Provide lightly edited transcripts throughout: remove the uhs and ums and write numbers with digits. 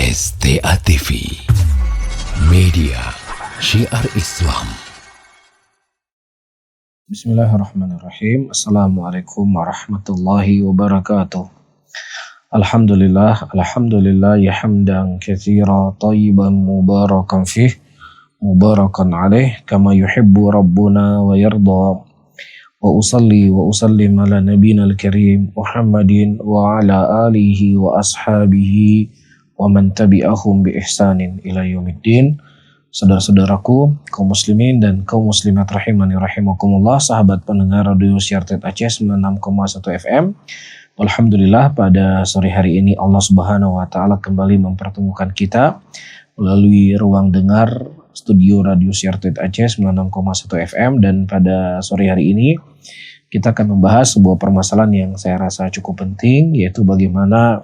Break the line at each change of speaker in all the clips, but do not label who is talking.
STA TV Media Syiar Islam.
Bismillahirrahmanirrahim. Assalamualaikum warahmatullahi wabarakatuh. Alhamdulillah ya hamdan katsira tayyiban mubarakan fih mubarakan alaih kama yuhibbu rabbuna wa yarda. Wa usalli wa usallim ala nabiyina al-karim Muhammadin wa ala alihi wa ashabihi wa man tabi'ahum bi ihsanin ila yaumiddin. Saudara-saudaraku, kaum muslimin dan kaum muslimat rahimani rahimakumullah, sahabat pendengar radio Syiar Aceh 96,1 FM. Alhamdulillah, pada sore hari ini Allah Subhanahu wa taala kembali mempertemukan kita melalui ruang dengar studio radio Syiar Aceh 96,1 FM, dan pada sore hari ini kita akan membahas sebuah permasalahan yang saya rasa cukup penting, yaitu bagaimana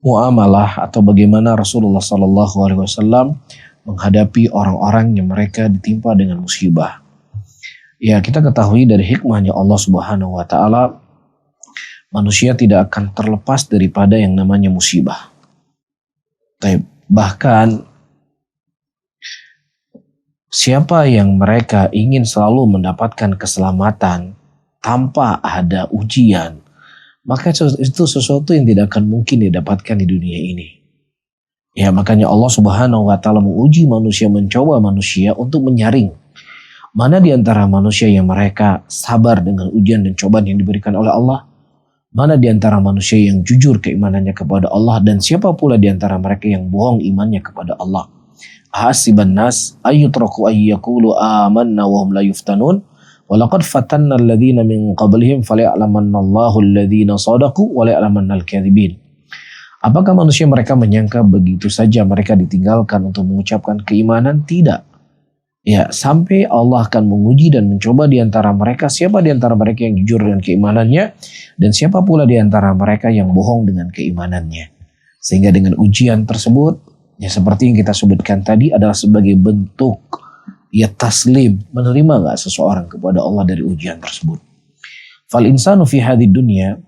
muamalah atau bagaimana Rasulullah SAW menghadapi orang-orang yang mereka ditimpa dengan musibah. Ya, kita ketahui dari hikmahnya Allah Subhanahu wa taala, manusia tidak akan terlepas daripada yang namanya musibah. Bahkan siapa yang mereka ingin selalu mendapatkan keselamatan tanpa ada ujian, maka itu sesuatu yang tidak akan mungkin didapatkan di dunia ini. Ya, makanya Allah Subhanahu wa taala menguji manusia, mencoba manusia untuk menyaring mana di antara manusia yang mereka sabar dengan ujian dan cobaan yang diberikan oleh Allah, mana di antara manusia yang jujur keimanannya kepada Allah, dan siapa pula di antara mereka yang bohong imannya kepada Allah. Ahasiban nas ayyutraku ayyakulu amanna wa hum la yuftanun walaqad fatanna alladhina min qablihim falya'lamanna Allahu alladhina shadaqu wa la'lamanna al-kadhibin. Apakah manusia mereka menyangka begitu saja mereka ditinggalkan untuk mengucapkan keimanan? Tidak. Ya, sampai Allah akan menguji dan mencoba di antara mereka siapa di antara mereka yang jujur dengan keimanannya, dan siapa pula di antara mereka yang bohong dengan keimanannya. Sehingga dengan ujian tersebut, ya seperti yang kita sebutkan tadi, adalah sebagai bentuk ya taslim, menerima gak seseorang kepada Allah dari ujian tersebut. Fal insanu fi hadid dunya,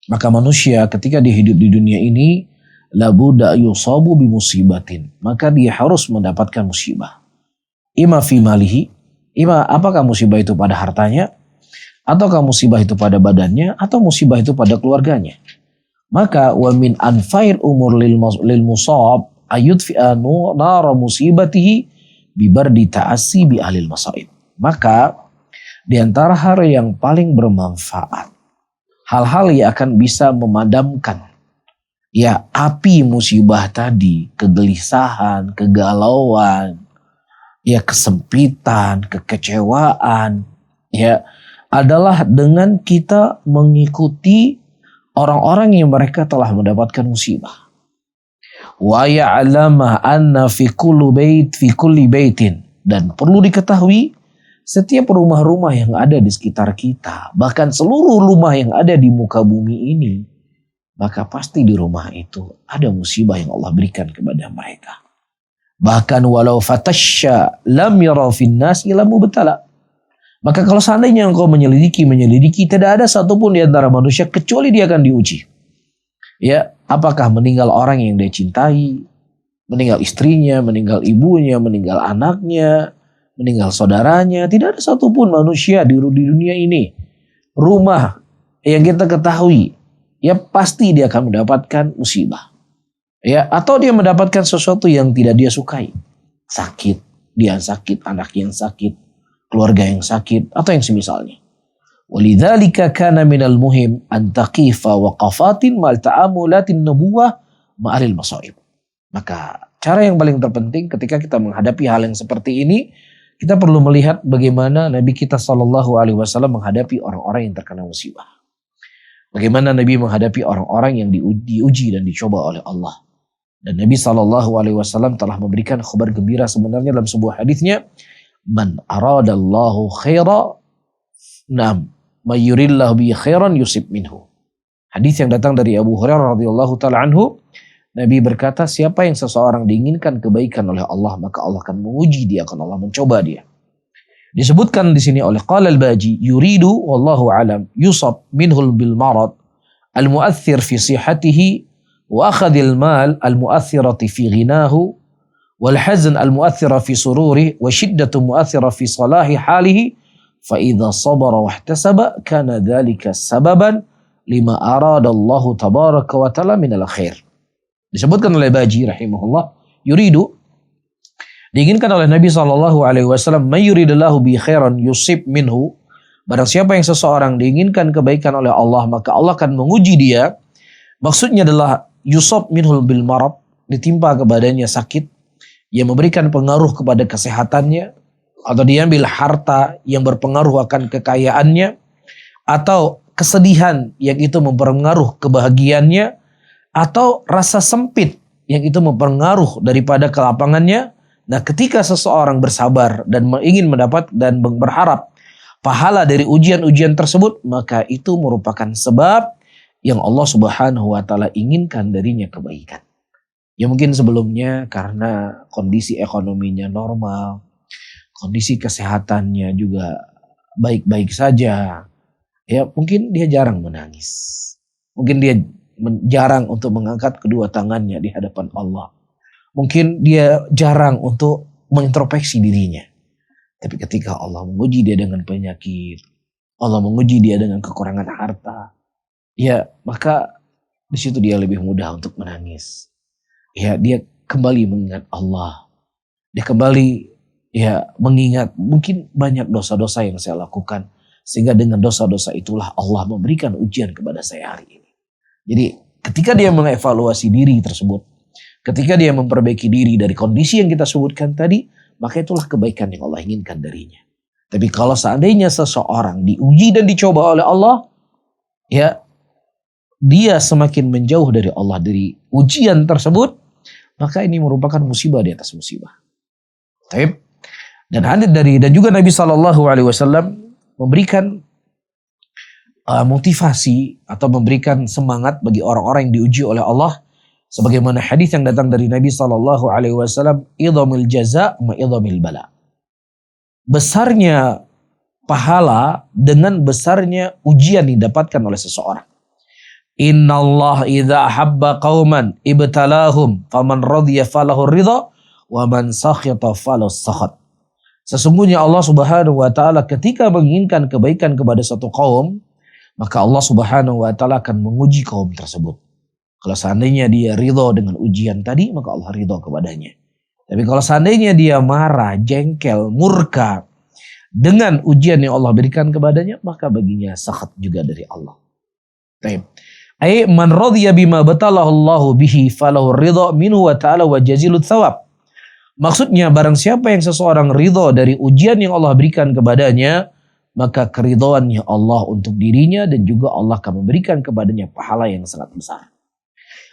maka manusia ketika dia hidup di dunia ini, labuda yusabu bi musibatin, maka dia harus mendapatkan musibah. Ima fi malihi, ima apakah musibah itu pada hartanya, ataukah musibah itu pada badannya, atau musibah itu pada keluarganya. Maka wa min anfair umur lil musab ayudfi'anu nara musibatihi bibardi ta'asi bi ahlil masaib. Maka di antara hal yang paling bermanfaat, hal-hal yang akan bisa memadamkan ya api musibah tadi, kegelisahan, kegalauan, ya kesempitan, kekecewaan, ya adalah dengan kita mengikuti orang-orang yang mereka telah mendapatkan musibah. Wa ya'lama anna fi kulli baitin, dan perlu diketahui setiap rumah-rumah yang ada di sekitar kita, bahkan seluruh rumah yang ada di muka bumi ini, maka pasti di rumah itu ada musibah yang Allah berikan kepada mereka. Bahkan walau fatasya lam yara fin nas ila mubtala. Maka kalau seandainya engkau menyelidiki, tidak ada satupun di antara manusia kecuali dia akan diuji. Ya, apakah meninggal orang yang dia cintai, meninggal istrinya, meninggal ibunya, meninggal anaknya, meninggal saudaranya. Tidak ada satupun manusia di dunia ini, rumah yang kita ketahui, ya pasti dia akan mendapatkan musibah. Ya, atau dia mendapatkan sesuatu yang tidak dia sukai. Sakit, dia sakit, anak yang sakit, keluarga yang sakit, atau yang semisalnya. Walidzalika kana minal muhim an taqifa waqafatin ma'al ta'amulatin nubuwah ma'alil masaib. Maka cara yang paling terpenting ketika kita menghadapi hal yang seperti ini, kita perlu melihat bagaimana Nabi kita SAW menghadapi orang-orang yang terkena musibah. Bagaimana Nabi menghadapi orang-orang yang diuji dan dicoba oleh Allah. Dan Nabi SAW telah memberikan kabar gembira sebenarnya dalam sebuah hadisnya, man aradallahu khaira nam mayurillahu bi khairan yusib minhu. Hadis yang datang dari Abu Hurairah radhiyallahu taala anhu, Nabi berkata, siapa yang seseorang diinginkan kebaikan oleh Allah, maka Allah akan menguji dia, akan Allah mencoba dia. Disebutkan di sini oleh qala al-Baji, yuridu wallahu alam yusab minhul bil marad al-mu'athir fi sihhatihi wa akhadhil mal al-mu'athirati fi ghinahu wal hazn al-mu'athira fi sururi wa shiddatu mu'athira fi salahi halihi fa idza sabara wa ihtasaba kana dhalika sababan lima arada Allah tabaraka wa taala minal khair. Disebutkan oleh Baji rahimahullah, yuridu, diinginkan oleh Nabi SAW, may yuridillahu bi khairan yusib minhu, barang siapa yang seseorang diinginkan kebaikan oleh Allah, maka Allah akan menguji dia. Maksudnya adalah yusab minhul bil marad, ditimpa kepadanya sakit yang memberikan pengaruh kepada kesehatannya, atau diambil harta yang berpengaruh akan kekayaannya, atau kesedihan yang itu mempengaruhi kebahagiaannya, atau rasa sempit yang itu mempengaruhi daripada kelapangannya. Nah, ketika seseorang bersabar dan ingin mendapat dan berharap pahala dari ujian-ujian tersebut, maka itu merupakan sebab yang Allah Subhanahu wa taala inginkan darinya kebaikan. Ya mungkin sebelumnya karena kondisi ekonominya normal, kondisi kesehatannya juga baik-baik saja, ya mungkin dia jarang menangis. Mungkin dia jarang untuk mengangkat kedua tangannya di hadapan Allah. Mungkin dia jarang untuk mengintrospeksi dirinya. Tapi ketika Allah menguji dia dengan penyakit, Allah menguji dia dengan kekurangan harta, ya maka di situ dia lebih mudah untuk menangis. Ya, dia kembali mengingat Allah. Dia kembali mengingat mungkin banyak dosa-dosa yang saya lakukan, sehingga dengan dosa-dosa itulah Allah memberikan ujian kepada saya hari ini. Jadi ketika dia mengevaluasi diri tersebut, ketika dia memperbaiki diri dari kondisi yang kita sebutkan tadi, maka itulah kebaikan yang Allah inginkan darinya. Tapi kalau seandainya seseorang diuji dan dicoba oleh Allah, ya dia semakin menjauh dari Allah, dari ujian tersebut, maka ini merupakan musibah di atas musibah. Taib. Dan juga Nabi SAW memberikan motivasi atau memberikan semangat bagi orang-orang yang diuji oleh Allah, sebagaimana hadis yang datang dari Nabi SAW, idhamil jaza ma idhamil bala. Besarnya pahala dengan besarnya ujian yang didapatkan oleh seseorang. Inna Allah idha ahabba qawman ibtalahum faman radhiya falahu ridha wa man sakhita falahu sakhat. Sesungguhnya Allah Subhanahu wa taala ketika menginginkan kebaikan kepada satu kaum, maka Allah Subhanahu wa taala akan menguji kaum tersebut. Kalau seandainya dia ridha dengan ujian tadi, maka Allah ridha kepadanya. Tapi kalau seandainya dia marah, jengkel, murka dengan ujian yang Allah berikan kepadanya, maka baginya sakhat juga dari Allah. Baik. Ay man radhiya bima batalahu Allahu bihi falahu ridha minhu wa ta'ala wa jazilut thawab. Maksudnya barang siapa yang seseorang ridha dari ujian yang Allah berikan kepadanya, maka keridhaannya Allah untuk dirinya dan juga Allah akan memberikan kepadanya pahala yang sangat besar.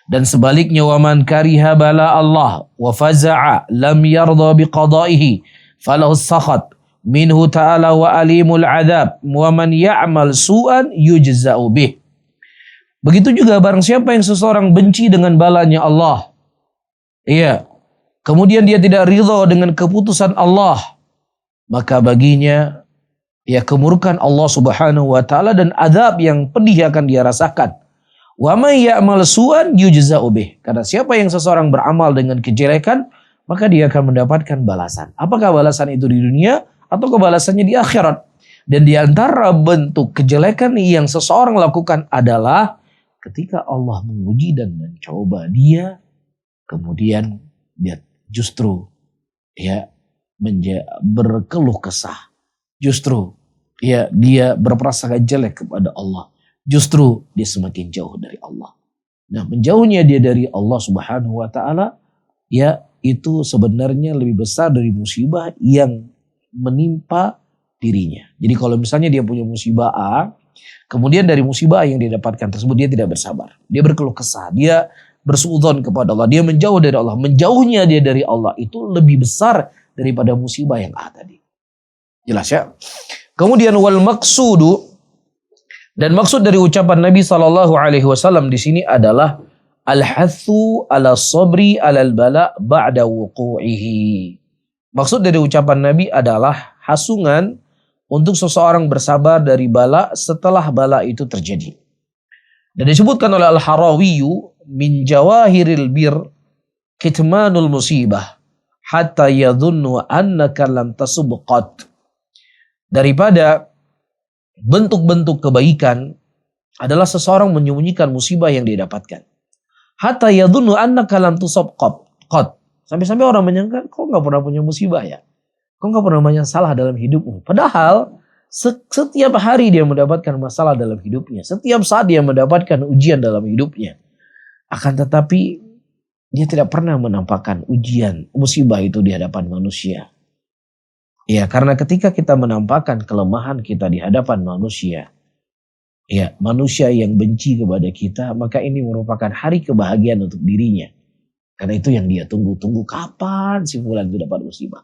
Dan sebaliknya wa man kariha bala Allah wa faza'a lam yarda biqada'ihi falahu sakhat minhu ta'ala wa alimul adab wa man ya'mal su'an yujza'u bih. Begitu juga barang siapa yang seseorang benci dengan balanya Allah, iya, kemudian dia tidak ridha dengan keputusan Allah, maka baginya kemurkaan Allah Subhanahu wa taala dan azab yang pedih akan dia rasakan. Wa may ya'mal su'an yujza'u bih. Karena siapa yang seseorang beramal dengan kejelekan, maka dia akan mendapatkan balasan. Apakah balasan itu di dunia atau balasannya di akhirat? Dan di antara bentuk kejelekan yang seseorang lakukan adalah ketika Allah menguji dan mencoba dia, kemudian dia justru berkeluh kesah. Justru dia berprasangka jelek kepada Allah. Justru dia semakin jauh dari Allah. Nah, menjauhnya dia dari Allah Subhanahu wa taala, itu sebenarnya lebih besar dari musibah yang menimpa dirinya. Jadi kalau misalnya dia punya musibah A, kemudian dari musibah yang dia dapatkan tersebut dia tidak bersabar. Dia berkeluh kesah, dia bersuudzon kepada Allah, dia menjauh dari Allah. Menjauhnya dia dari Allah itu lebih besar daripada musibah yang A tadi. Jelas ya? Kemudian wal maqsudu, dan maksud dari ucapan Nabi SAW di sini adalah al-hathu ala sabri alal bala ba'da wuqu'ihi. Maksud dari ucapan Nabi adalah hasungan untuk seseorang bersabar dari bala setelah bala itu terjadi. Dan disebutkan oleh Al-Harawiyu min jawahiril bir kitmanul musibah hatta yadhunnu annaka lam tasubqat. Daripada bentuk-bentuk kebaikan adalah seseorang menyembunyikan musibah yang dia dapatkan. Hatta yadhunnu annaka lam tusabqat. Sampai-sampai orang menyangka, kok nggak pernah punya musibah ya? Kok nggak pernah banyak salah dalam hidupmu? Padahal setiap hari dia mendapatkan masalah dalam hidupnya. Setiap saat dia mendapatkan ujian dalam hidupnya. Akan tetapi dia tidak pernah menampakkan ujian, musibah itu di hadapan manusia. Ya, karena ketika kita menampakkan kelemahan kita di hadapan manusia, ya, manusia yang benci kepada kita, maka ini merupakan hari kebahagiaan untuk dirinya. Karena itu yang dia tunggu-tunggu, kapan si fulan itu dapat musibah.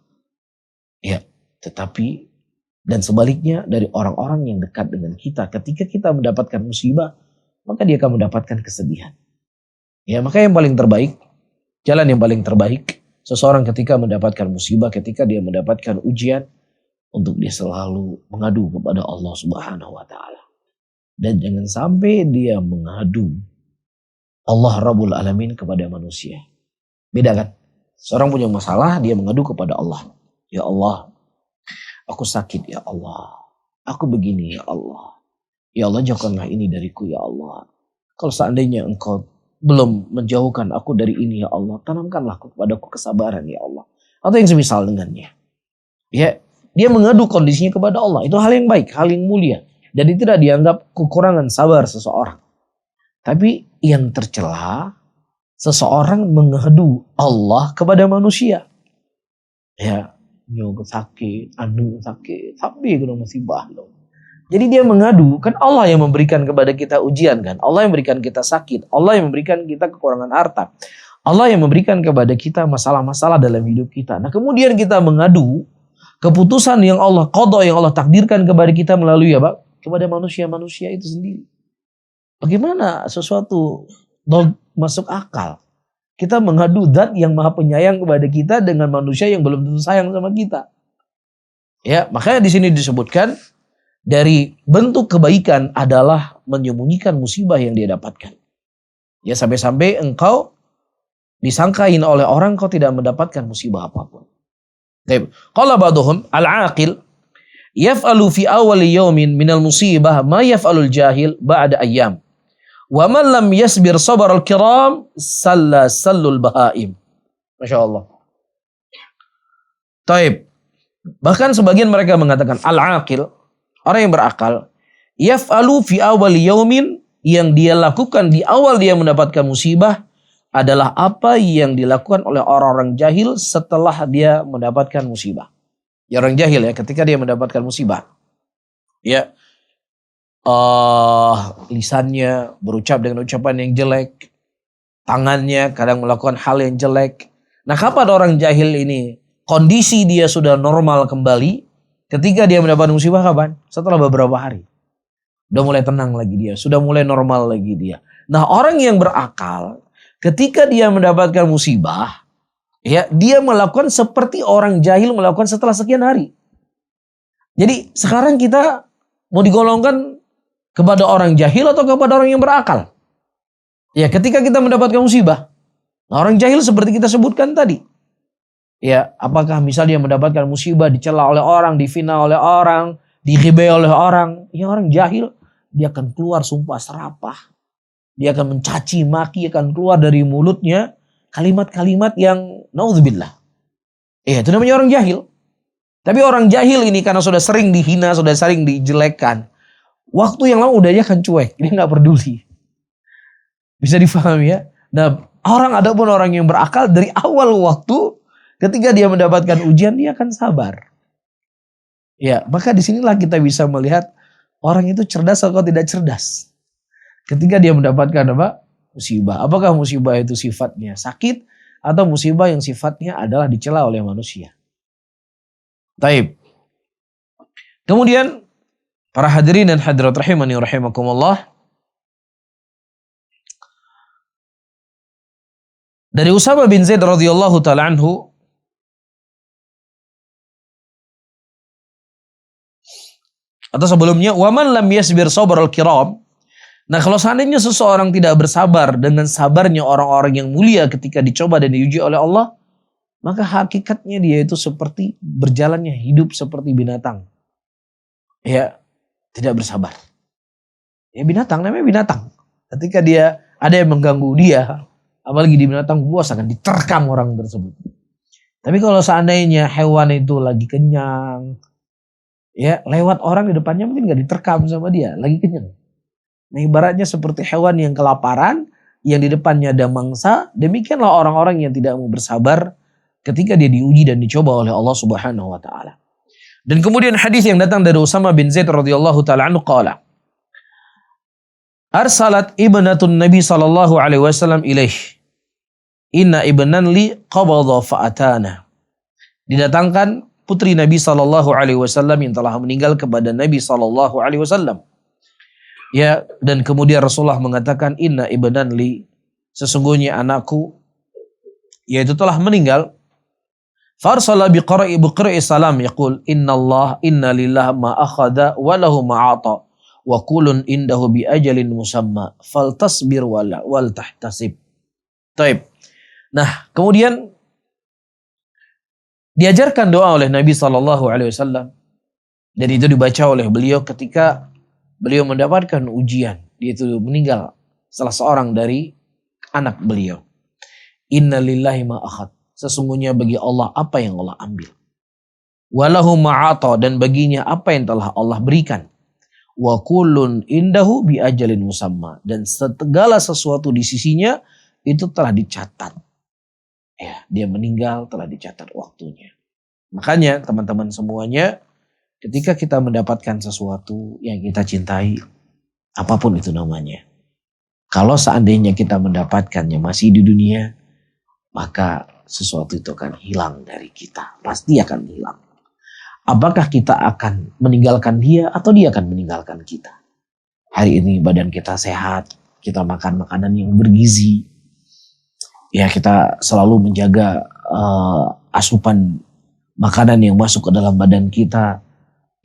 Ya, tetapi dan sebaliknya dari orang-orang yang dekat dengan kita, ketika kita mendapatkan musibah, maka dia akan mendapatkan kesedihan. Ya, maka yang paling terbaik, jalan yang paling terbaik, seseorang ketika mendapatkan musibah, ketika dia mendapatkan ujian, untuk dia selalu mengadu kepada Allah Subhanahu wa Ta'ala. Dan jangan sampai dia mengadu Allah Rabbul Alamin kepada manusia. Beda kan? Seorang punya masalah, dia mengadu kepada Allah. Ya Allah, aku sakit ya Allah. Aku begini ya Allah. Ya Allah, jauhkanlah ini dariku ya Allah. Kalau seandainya engkau belum menjauhkan aku dari ini ya Allah, tanamkanlah kepadaku kesabaran ya Allah. Atau yang semisal dengannya. Ya, dia mengadu kondisinya kepada Allah. Itu hal yang baik, hal yang mulia. Dan itu tidak dianggap kekurangan sabar seseorang. Tapi yang tercela, seseorang mengadu Allah kepada manusia. Ya, nyok sakit, anu sakit, tapi kena musibah loh. Jadi dia mengadu, kan Allah yang memberikan kepada kita ujian kan. Allah yang memberikan kita sakit. Allah yang memberikan kita kekurangan harta. Allah yang memberikan kepada kita masalah-masalah dalam hidup kita. Nah kemudian kita mengadu keputusan yang Allah qada, yang Allah takdirkan kepada kita melalui apa? Kepada manusia-manusia itu sendiri. Bagaimana sesuatu masuk akal? Kita mengadu zat yang maha penyayang kepada kita dengan manusia yang belum tentu sayang sama kita. Ya, makanya di sini disebutkan, dari bentuk kebaikan adalah menyembunyikan musibah yang dia dapatkan. Ya, sampai-sampai engkau disangkain oleh orang kau tidak mendapatkan musibah apapun. Qala ba'duhum al-aqil yaf'alu fi awal yawmin minal musibah ma yaf'alul jahil ba'da ayyam. Wa man lam yasbir sabar al-kiram sallul bahaim. Masya Allah. Taib. Bahkan sebagian mereka mengatakan al-aqil, orang yang berakal, yaf'alu fi awal yaumin, yang dia lakukan di awal dia mendapatkan musibah adalah apa yang dilakukan oleh orang-orang jahil setelah dia mendapatkan musibah. Ya, orang jahil ya, ketika dia mendapatkan musibah. Ya, lisannya berucap dengan ucapan yang jelek, tangannya kadang melakukan hal yang jelek. Nah, kapan orang jahil ini kondisi dia sudah normal kembali? Ketika dia mendapat musibah kapan? Setelah beberapa hari. Sudah mulai tenang lagi dia. Sudah mulai normal lagi dia. Nah, orang yang berakal, ketika dia mendapatkan musibah, ya, dia melakukan seperti orang jahil melakukan setelah sekian hari. Jadi sekarang kita mau digolongkan kepada orang jahil atau kepada orang yang berakal? Ya, ketika kita mendapatkan musibah. Nah, orang jahil seperti kita sebutkan tadi. Ya, apakah misalnya mendapatkan musibah, dicela oleh orang, difitnah oleh orang, dighibah oleh orang, ya orang jahil, dia akan keluar sumpah serapah. Dia akan mencaci maki, akan keluar dari mulutnya kalimat-kalimat yang naudzubillah. Ya, itu namanya orang jahil. Tapi orang jahil ini karena sudah sering dihina, sudah sering dijelekkan, waktu yang lama udah dia akan cuek, dia nggak peduli. Bisa difahami ya? Nah, adapun orang yang berakal dari awal waktu, ketika dia mendapatkan ujian, dia akan sabar. Ya, maka disinilah kita bisa melihat orang itu cerdas atau tidak cerdas. Ketika dia mendapatkan apa? Musibah. Apakah musibah itu sifatnya sakit atau musibah yang sifatnya adalah dicela oleh manusia? Taib. Kemudian para hadirin dan hadirat rahimani rahimakumullah. Dari Usama bin Zaid radhiyallahu taala anhu, atau sebelumnya, waman lam yasbir sabar al-kiram, Nah, kalau seandainya seseorang tidak bersabar dengan sabarnya orang-orang yang mulia ketika dicoba dan diuji oleh Allah, maka hakikatnya dia itu seperti berjalannya hidup seperti binatang. Ya, tidak bersabar. Ya binatang, namanya binatang. Ketika dia ada yang mengganggu dia, apalagi di binatang buas akan diterkam orang tersebut. Tapi kalau seandainya hewan itu lagi kenyang, ya lewat orang di depannya mungkin gak diterkam sama dia, lagi kenyang. Nah ibaratnya seperti hewan yang kelaparan, yang di depannya ada mangsa, demikianlah orang-orang yang tidak mau bersabar ketika dia diuji dan dicoba oleh Allah Subhanahu wa taala. Dan kemudian hadis yang datang dari Usama bin Zaid radhiyallahu taala anhu qala, arsalat ibnatun Nabi sallallahu alaihi wasallam ilaih. Inna ibnan li qabadha fa'atana. Didatangkan putri Nabi sallallahu alaihi wasallam yang telah meninggal kepada Nabi sallallahu alaihi wasallam. Ya, dan kemudian Rasulullah mengatakan inna ibnan li, sesungguhnya anakku yaitu telah meninggal. Farsala biqara'i salam yaqul inna lillah ma akhadha wa lahu ma ata wa kullun indahu bi ajalin musamma faltasbir wal tahtasib. Taib. Nah, kemudian diajarkan doa oleh Nabi sallallahu alaihi wasallam dan itu dibaca oleh beliau ketika beliau mendapatkan ujian, yaitu meninggal salah seorang dari anak beliau. Inna lillahi ma akhad. Sesungguhnya bagi Allah apa yang Allah ambil. Walahu ma'ata, dan baginya apa yang telah Allah berikan. Wa kullun indahu bi ajalin musamma. Dan segala sesuatu di sisinya itu telah dicatat. Ya, dia meninggal telah dicatat waktunya. Makanya teman-teman semuanya, ketika kita mendapatkan sesuatu yang kita cintai, apapun itu namanya, kalau seandainya kita mendapatkannya masih di dunia, maka sesuatu itu akan hilang dari kita. Pasti akan hilang. Apakah kita akan meninggalkan dia atau dia akan meninggalkan kita? Hari ini badan kita sehat, kita makan makanan yang bergizi, ya kita selalu menjaga asupan makanan yang masuk ke dalam badan kita,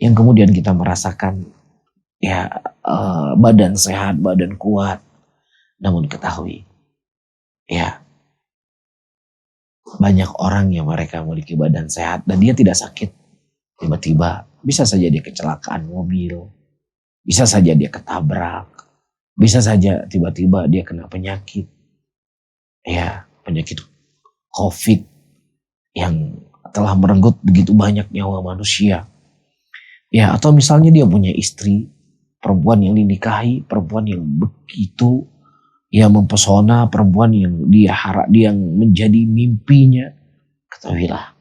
yang kemudian kita merasakan ya badan sehat, badan kuat. Namun ketahui ya banyak orang yang mereka memiliki badan sehat dan dia tidak sakit. Tiba-tiba bisa saja dia kecelakaan mobil, bisa saja dia ketabrak, bisa saja tiba-tiba dia kena penyakit. Ya, penyakit COVID yang telah merenggut begitu banyak nyawa manusia. Ya, atau misalnya dia punya istri, perempuan yang dinikahi, perempuan yang begitu ya mempesona, perempuan yang dia harap, yang menjadi mimpinya. Ketahuilah,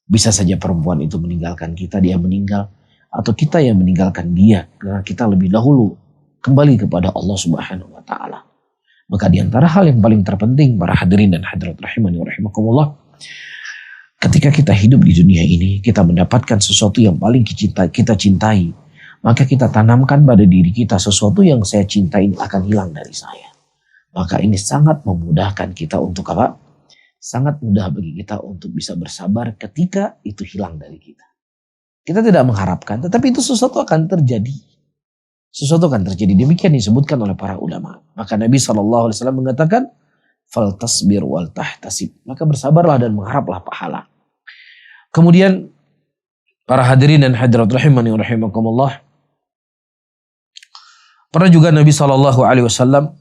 bisa saja perempuan itu meninggalkan kita, dia meninggal, atau kita yang meninggalkan dia karena kita lebih dahulu kembali kepada Allah Subhanahu wa taala. Maka di antara hal yang paling terpenting para hadirin dan hadirat rahimani wa rahimakumullah, ketika kita hidup di dunia ini, kita mendapatkan sesuatu yang paling kita cintai, maka kita tanamkan pada diri kita sesuatu yang saya cintai ini akan hilang dari saya. Maka ini sangat memudahkan kita untuk apa? Sangat mudah bagi kita untuk bisa bersabar ketika itu hilang dari kita. Kita tidak mengharapkan, tetapi itu sesuatu akan terjadi. Sesuatu akan terjadi. Demikian disebutkan oleh para ulama. Maka Nabi SAW mengatakan, faltasbir wal tahtasib. Maka bersabarlah dan mengharaplah pahala. Kemudian para hadirin dan hadirat rahimani wa rahimakumullah, pernah juga Nabi SAW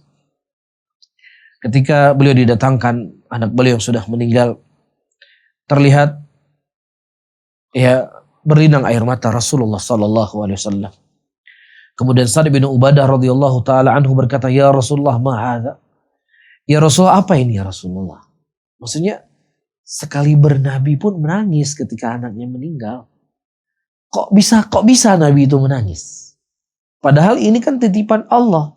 ketika beliau didatangkan anak beliau yang sudah meninggal, terlihat ya berlinang air mata Rasulullah SAW. Kemudian Sa'd bin Ubadah radhiyallahu taala anhu berkata, "Ya Rasulullah, ma hadza?" Ya Rasulullah, apa ini ya Rasulullah? Maksudnya sekali bernabi pun menangis ketika anaknya meninggal. Kok bisa Nabi itu menangis? Padahal ini kan titipan Allah.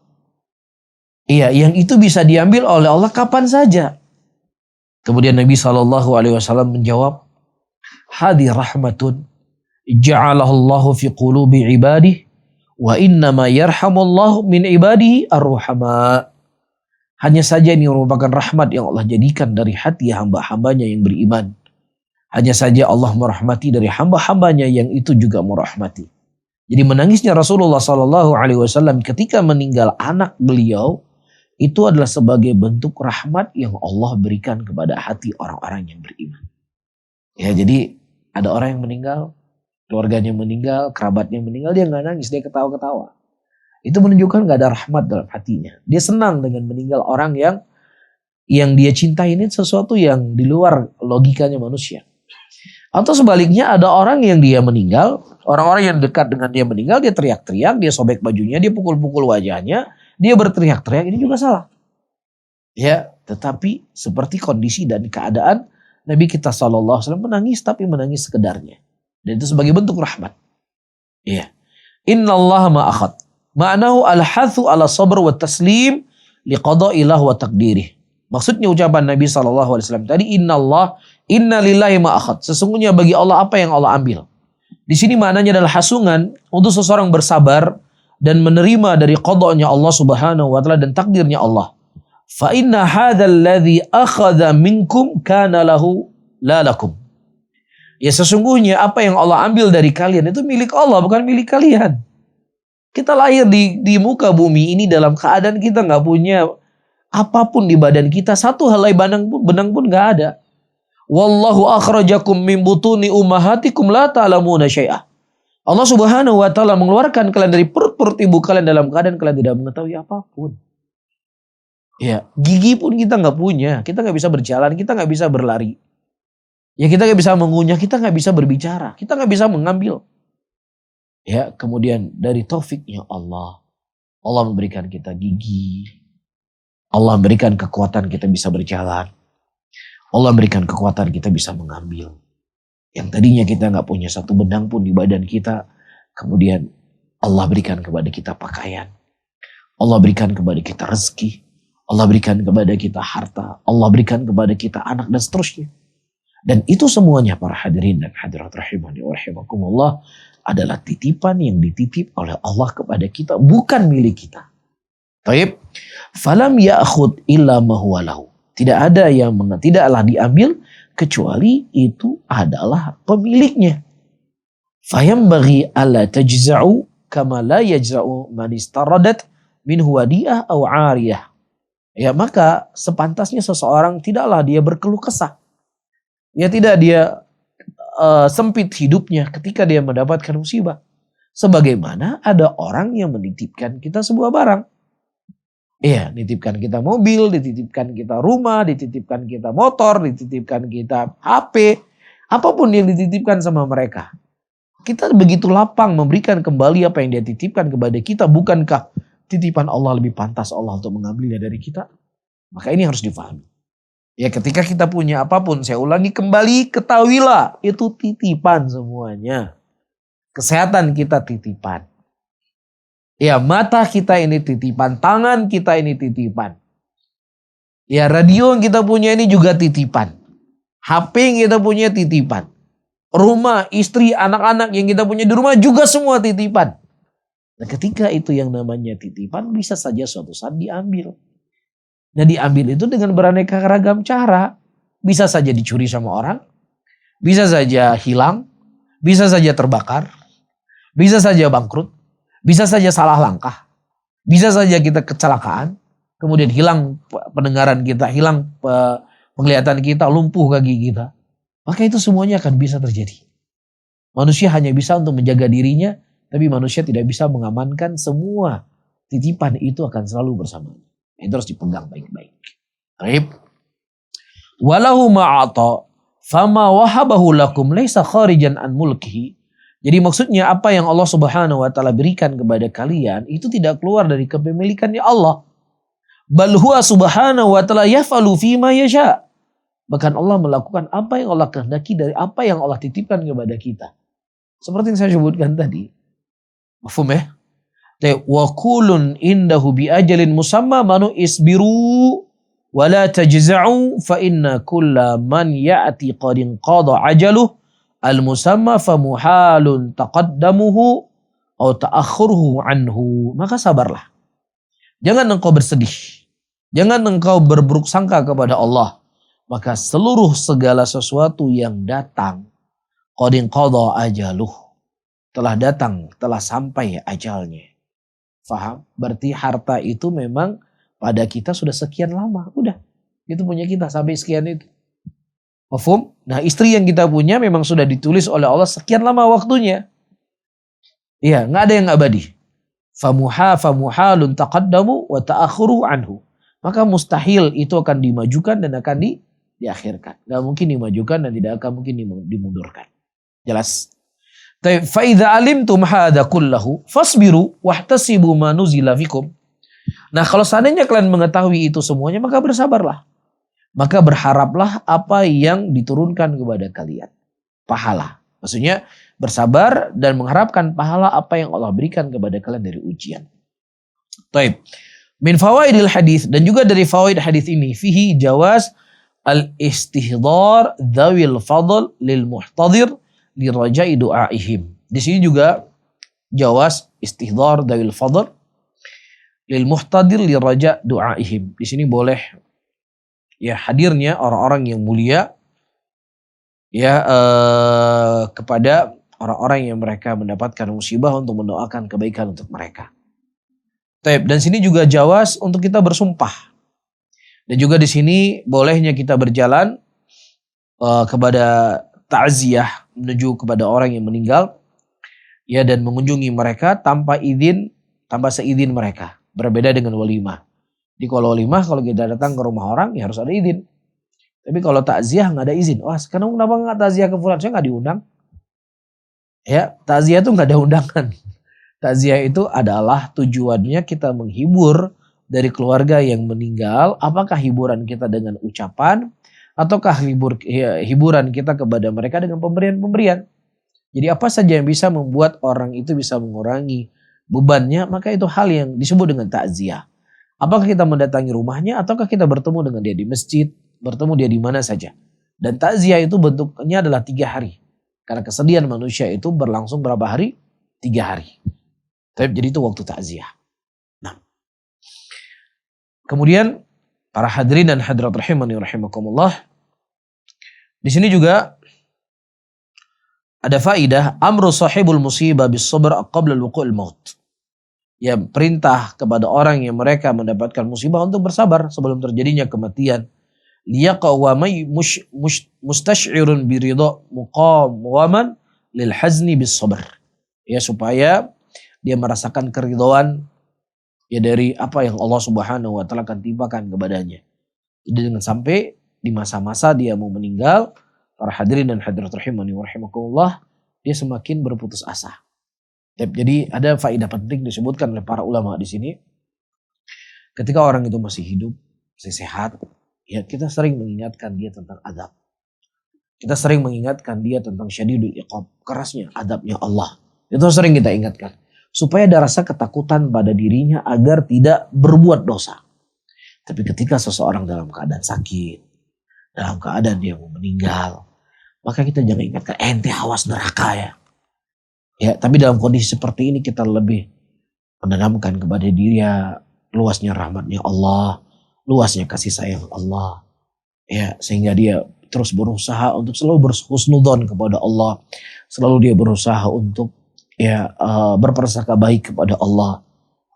Iya, yang itu bisa diambil oleh Allah kapan saja. Kemudian Nabi SAW menjawab, "Hadi rahmatun ja'alallahu fi qulubi ibadihi wa innama yarhamullahu min ibadihi ar-ruhama." Hanya saja ini merupakan rahmat yang Allah jadikan dari hati hamba-hambanya yang beriman. Hanya saja Allah merahmati dari hamba-hambanya yang itu juga merahmati. Jadi menangisnya Rasulullah SAW ketika meninggal anak beliau itu adalah sebagai bentuk rahmat yang Allah berikan kepada hati orang-orang yang beriman. Ya, jadi ada orang yang meninggal, keluarganya meninggal, kerabatnya meninggal, dia nggak nangis, dia ketawa-ketawa. Itu menunjukkan nggak ada rahmat dalam hatinya. Dia senang dengan meninggal orang yang dia cintai, ini sesuatu yang di luar logikanya manusia. Atau sebaliknya ada orang yang dia meninggal, orang-orang yang dekat dengan dia meninggal, dia teriak-teriak, dia sobek bajunya, dia pukul-pukul wajahnya, dia berteriak-teriak, ini juga salah. Ya, tetapi seperti kondisi dan keadaan Nabi kita SAW menangis, tapi menangis sekedarnya. Dan itu sebagai bentuk rahmat. Ya. Innallaha ma'akhad. Ma'nahu al-hathu ala sabr wa taslim liqada'ilah wa takdirih. Maksudnya ucapan Nabi SAW tadi, inna lillahi ma'akhad. Sesungguhnya bagi Allah apa yang Allah ambil. Di sini maknanya adalah hasungan untuk seseorang bersabar dan menerima dari qada'nya Allah Subhanahu wa taala dan takdirnya Allah. Fa inna hadzal ladzi akhadha minkum kana lahu la lakum. Ya sesungguhnya apa yang Allah ambil dari kalian itu milik Allah, bukan milik kalian. Kita lahir di muka bumi ini dalam keadaan kita nggak punya apapun di badan kita, satu helai benang pun nggak ada. Wallahu akhrajakum min butuni ummahatikum la ta'lamuna syai'ah. Allah Subhanahu wa taala mengeluarkan kalian dari perut-perut ibu kalian dalam keadaan kalian tidak mengetahui apapun. Ya, gigi pun kita nggak punya, kita nggak bisa berjalan, kita nggak bisa berlari. Ya, kita nggak bisa mengunyah, kita nggak bisa berbicara, kita nggak bisa mengambil. Ya, kemudian dari taufiknya Allah, Allah memberikan kita gigi, Allah memberikan kekuatan kita bisa berjalan, Allah memberikan kekuatan kita bisa mengambil. Yang tadinya kita nggak punya satu benang pun di badan kita, kemudian Allah berikan kepada kita pakaian, Allah berikan kepada kita rezeki, Allah berikan kepada kita harta, Allah berikan kepada kita anak dan seterusnya. Dan itu semuanya para hadirin dan hadirat rahimani wa rahimakumullah adalah titipan yang dititip oleh Allah kepada kita, bukan milik kita. Taib. Falam ya'khud illa ma huwa lahu. Tidaklah diambil kecuali itu adalah pemiliknya. Fayambaghi alla tajza'u kama la yajza'u man istaradat min huwadiyah aw 'ariyah. Ya, maka sepantasnya seseorang tidaklah dia berkeluh kesah. Ya, tidak dia sempit hidupnya ketika dia mendapatkan musibah. Sebagaimana ada orang yang menitipkan kita sebuah barang. Iya, dititipkan kita mobil, dititipkan kita rumah, dititipkan kita motor, dititipkan kita HP. Apapun yang dititipkan sama mereka. Kita begitu lapang memberikan kembali apa yang dia titipkan kepada kita. Bukankah titipan Allah lebih pantas Allah untuk mengambilnya dari kita? Maka ini harus difahami. Ya, ketika kita punya apapun, saya ulangi kembali, ketahuilah itu titipan semuanya. Kesehatan kita titipan. Ya, mata kita ini titipan, tangan kita ini titipan. Ya, radio yang kita punya ini juga titipan. HP yang kita punya titipan. Rumah, istri, anak-anak yang kita punya di rumah juga semua titipan. Nah, ketika itu yang namanya titipan bisa saja suatu saat diambil. Nah, diambil itu dengan beraneka ragam cara. Bisa saja dicuri sama orang. Bisa saja hilang. Bisa saja terbakar. Bisa saja bangkrut. Bisa saja salah langkah. Bisa saja kita kecelakaan. Kemudian hilang pendengaran kita. Hilang penglihatan kita. Lumpuh kaki kita. Maka itu semuanya akan bisa terjadi. Manusia hanya bisa untuk menjaga dirinya. Tapi manusia tidak bisa mengamankan semua titipan itu akan selalu bersamanya. Itu harus dipegang baik-baik. Baik. Walahu ma'ata fama wahabahu lakum laisa kharijan an mulkihi. Jadi maksudnya apa yang Allah Subhanahu wa taala berikan kepada kalian itu tidak keluar dari kepemilikannya Allah. Bal huwa subhanahu wa ta'ala yaf'alu fima yasha. Bahkan Allah melakukan apa yang Allah kehendaki dari apa yang Allah titipkan kepada kita. Seperti yang saya sebutkan tadi. Mafhum ya? Wa kulun indahu bi ajalin musamma manu isbiru wa la tajza'u fa inna kulla man ya'ti qad qada ajaluh al musamma fa muhalun taqaddamuhu atau ta'akhuruhu anhu. Maka sabarlah. Jangan engkau bersedih. Jangan engkau berburuk sangka kepada Allah. Maka seluruh segala sesuatu yang datang qad qada ajaluh telah datang, telah sampai ajalnya. Faham? Berarti harta itu memang pada kita sudah sekian lama. Udah, itu punya kita sampai sekian itu. Mafhum? Nah, istri yang kita punya memang sudah ditulis oleh Allah sekian lama waktunya. Iya, nggak ada yang abadi. Famuhalun taqaddamu wa ta'akhuru anhu. Maka mustahil itu akan dimajukan dan akan diakhirkan. Nggak mungkin dimajukan dan tidak akan mungkin dimundurkan. Jelas? Fa idza alimtum hadza kullahu fasbiru wahtasibu ma nuzila fikum. Nah, kalau seandainya kalian mengetahui itu semuanya, maka bersabarlah. Maka berharaplah apa yang diturunkan kepada kalian. Pahala. Maksudnya bersabar dan mengharapkan pahala apa yang Allah berikan kepada kalian dari ujian. Taib. Min fawaidil hadis, dan juga dari fawaid hadis ini, fihi jawaz al-istihdar dzawil fadl lil muhtadir li raja'i du'aihim. Di sini juga jawaz istihdar dzawil fadl lil muhtadir li raja' du'aihim. Di sini boleh ya hadirnya orang-orang yang mulia ya kepada orang-orang yang mereka mendapatkan musibah untuk mendoakan kebaikan untuk mereka. Dan sini juga jawaz untuk kita bersumpah. Dan juga di sini bolehnya kita berjalan kepada ta'ziyah menuju kepada orang yang meninggal ya, dan mengunjungi mereka tanpa seizin mereka. Berbeda dengan walimah. Jadi kalau walimah, kalau kita datang ke rumah orang ya harus ada izin. Tapi kalau takziah nggak ada izin. Wah, sekarang kenapa nggak takziah ke fulan? Saya nggak diundang. Ya, takziah itu nggak ada undangan. Takziah itu adalah tujuannya kita menghibur dari keluarga yang meninggal. Apakah hiburan kita dengan ucapan, ataukah hiburan kita kepada mereka dengan pemberian-pemberian. Jadi apa saja yang bisa membuat orang itu bisa mengurangi bebannya, maka itu hal yang disebut dengan takziah. Apakah kita mendatangi rumahnya, ataukah kita bertemu dengan dia di masjid, bertemu dia di mana saja. Dan takziah itu bentuknya adalah 3 hari. Karena kesedihan manusia itu berlangsung berapa hari? 3 hari. Jadi itu waktu takziah. Nah, kemudian para hadirin dan hadirat rahimani rahimakumullah, di sini juga ada faidah amru sahibul musibah bis sabr qabla al-wuqu'il maut. Ya, perintah kepada orang yang mereka mendapatkan musibah untuk bersabar sebelum terjadinya kematian. Liyaqawamai mustash'irun biridha muqawaman lil hazni bis sabr. Ya, supaya dia merasakan keridhaan ya dari apa yang Allah Subhanahu wa taala akan timpakan kepadanya. Jadi dengan sampai di masa-masa dia mau meninggal, para hadirin dan hadirat rahimani wa rahimakumullah, dia semakin berputus asa. Jadi ada faedah penting disebutkan oleh para ulama di sini. Ketika orang itu masih hidup, masih sehat, ya kita sering mengingatkan dia tentang adab. Kita sering mengingatkan dia tentang syadidul iqab, kerasnya adabnya Allah. Itu sering kita ingatkan. Supaya ada rasa ketakutan pada dirinya agar tidak berbuat dosa. Tapi ketika seseorang dalam keadaan sakit, dalam keadaan dia mau meninggal, maka kita jangan ingatkan, ente awas neraka ya. Ya, tapi dalam kondisi seperti ini kita lebih menanamkan kepada dirinya luasnya rahmatnya Allah, luasnya kasih sayang Allah. Ya, sehingga dia terus berusaha untuk selalu berhusnudzon kepada Allah, selalu dia berusaha untuk berprasangka baik kepada Allah.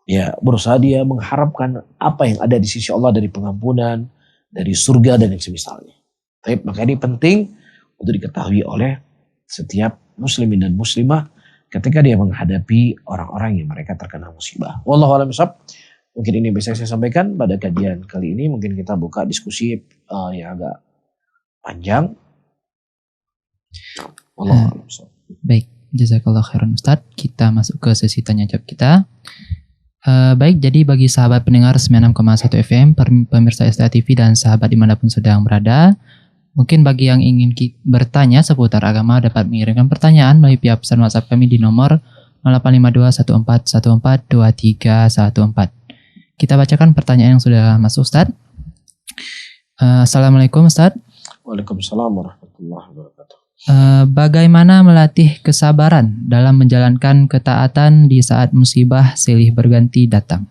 Ya, berusaha dia mengharapkan apa yang ada di sisi Allah dari pengampunan, dari surga dan yang semisalnya. Tapi maka ini penting untuk diketahui oleh setiap muslimin dan muslimah ketika dia menghadapi orang-orang yang mereka terkena musibah. Wallahu a'lam bishawab. Mungkin ini bisa saya sampaikan pada kajian kali ini. Mungkin kita buka diskusi yang agak panjang. Wallahu a'lam bishawab.
Baik. Jazakallah khairan Ustadz. Kita masuk ke sesi tanya jawab kita. Baik, jadi bagi sahabat pendengar 96,1 FM, pemirsa STA TV dan sahabat dimanapun sedang berada, mungkin bagi yang ingin bertanya seputar agama dapat mengirimkan pertanyaan melalui via pesan WhatsApp kami di nomor 085214142314. Kita bacakan pertanyaan yang sudah masuk Ustadz. Assalamualaikum Ustadz.
Waalaikumsalam warahmatullahi wabarakatuh.
Bagaimana melatih kesabaran dalam menjalankan ketaatan di saat musibah silih berganti datang?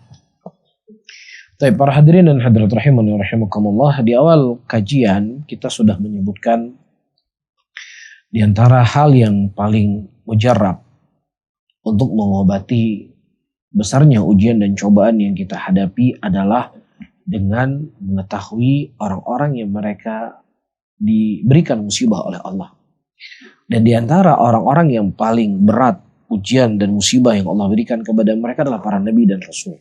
Baik, para hadirin dan hadirat rahimani wa rahimakumullah, di awal kajian kita sudah menyebutkan di antara hal yang paling mujarab untuk mengobati besarnya ujian dan cobaan yang kita hadapi adalah dengan mengetahui orang-orang yang mereka diberikan musibah oleh Allah. Dan di antara orang-orang yang paling berat ujian dan musibah yang Allah berikan kepada mereka adalah para nabi dan rasul.